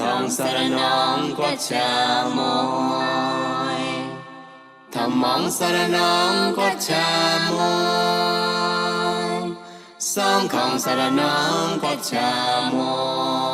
thong saranong kochamoy Thamong saranong kochamoy Sangkhong saranong kochamoy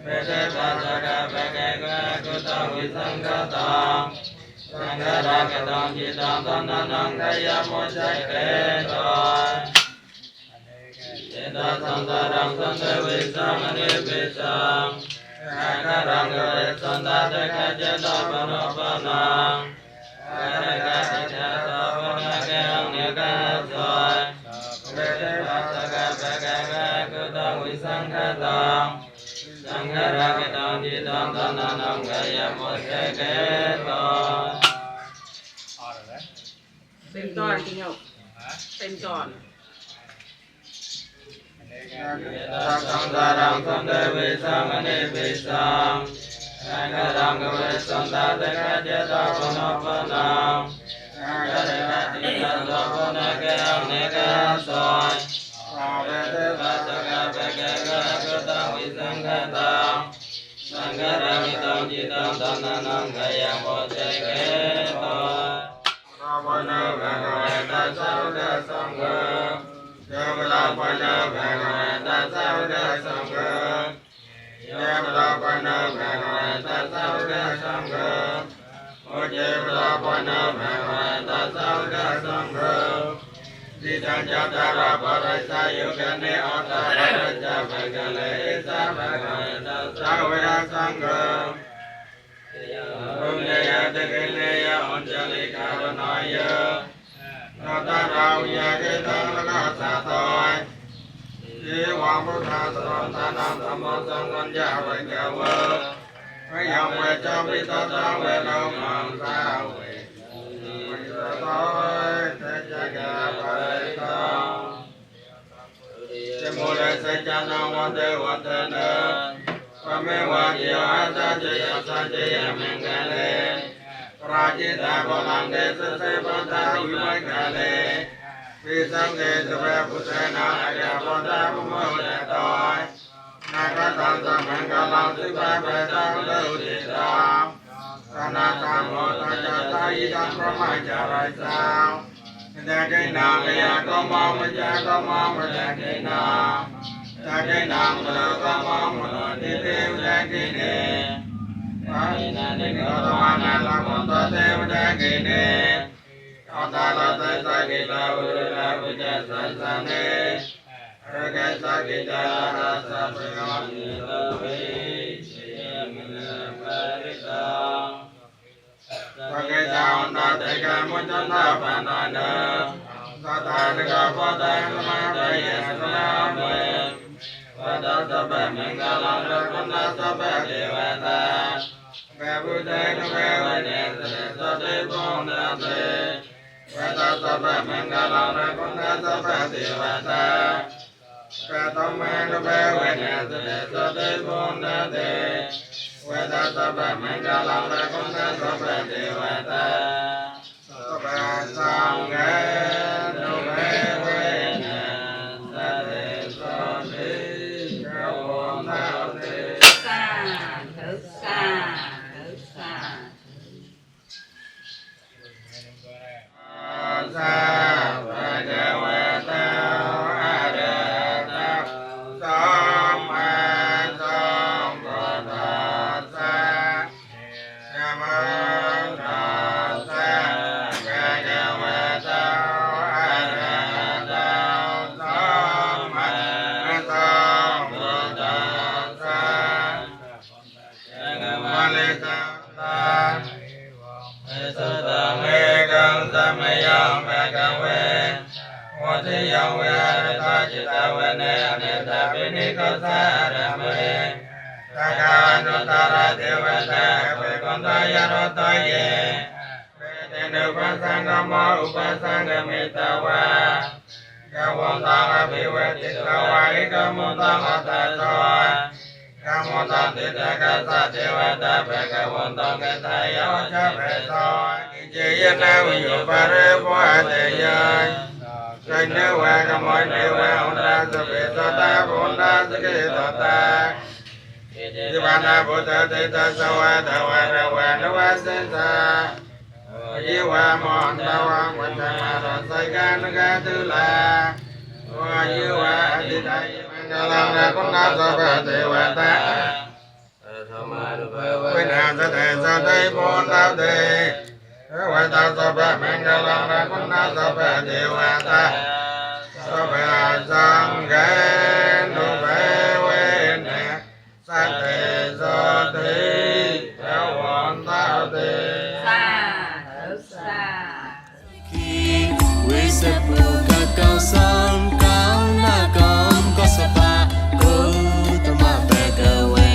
Bê đê bà sa ca bê kê quê cô tông vi sang ca tông sang ca ra ca tông chi tông tông tông tông cây ya mô chạy kê rồi Yê ta sang ta răng sang tê vi sang anh đi vi sang Hai ca răng ca vi sang ta tê ca chế ta bà nô bà nang Hai tê ca chế ta ta bà na kê hăng nê ca rồi Bê đê bà sa ca bê kê quê cô tông vi sang ca tông sang ca ra ca tông chi tông tông tông tông cây ya mô chạy kê rồi เป็นก่อนจริงเหรอเป็นก่อน sang ta răng sang tê vi sang anh đi vi sang Hai ca răng ca vi sang ta tê ca chế ta bà nô bà nang Hai ca tê ca chế ta ta bà na kê hăng nê ca rồi Bê đê bà sa ca bê kê quê cô tông vi sang ca tông sang ca ra ca tông chi tông tông tông tông cây ya mô chạy kê rồi Bà nô bà nô ta sao ca sang ca Yam la pa na bha ta sa ga sam ga Yam la pa na bha ta sa ga sam ga O je la pa na bha ta sa ga sam ga Di ta ja ta ra pa ra sa yu ga ne o ta ra ja bha ga le sa bha ta sa ga sam ga Om ne ya te ke ne ya on ja le ka ra na ya Nā tā rāu ya ke tā la kā sā tōi Yī wāng bō tā sā rō tā nām tā mō sāng gān yā wē kā wē Wē yāng wē chā pī tā tā wē lō māng sā wē Wē sā tōi tē chā kā pā rē tā Tē mō lē sē chā nā wā tē nē Wā mē wā jī yā sā jī yā mēng kā lē Rajita Bolang Desa Sebata Wimakale Visang Desa Putena Aga Bota Pumoda Toy Nakatan Samangalang Sipa Petang Laudita Sanatan Mota Jata Idan Pramaja Raisang Dagina Lea Koma Maja Koma Majagina Dagina Mula Koma Mula Ditim Dagine Dagina Nikota Mana Lakonta Devada Gine Kotala Tesa Gita Urila Puja Sasane Ragasa Gita Rasa Priyonita Vishya Mina Parita Pagita Onda Teka Mujanta Panana Sata Nika Pada Namadaya Salame Pada Sabha Mangalam Rakunda Sabha Devata Bebudai Nubevane Sate Pondate Vata Sabha Mangalam Rakunda Sabha Devata Katama Nubevane Sate Pondate Vata Sabha Mangalam Rakunda Sabha Devata Sabha Sangha Nubevane Sate Pondate โ มาตุเบเว วินาศเตสัตติโพตาเตเวตาสัพพะมังคลังรักขุณาสัพพะเทวตาสัพพะสังฆานุเบเวนะสัตติสัตติเทวันตาเต สาธุสา ဝိစပုကကောင်းဆောင်ကောင်းနာကောင်းကောစပါကိုတမဘကဝေ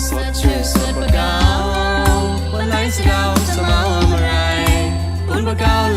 စောချေစပကောင်းပလိုက်စကောင်းစမောင်းမရိုင်းဘုံပကောင်း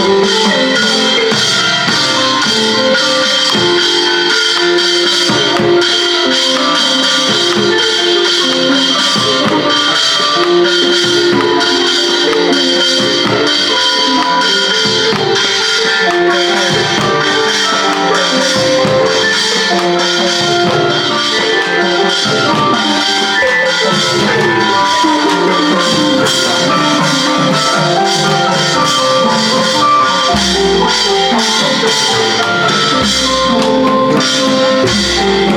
Hãy subscribe cho kênh Ghiền Mì Gõ để không bỏ lỡ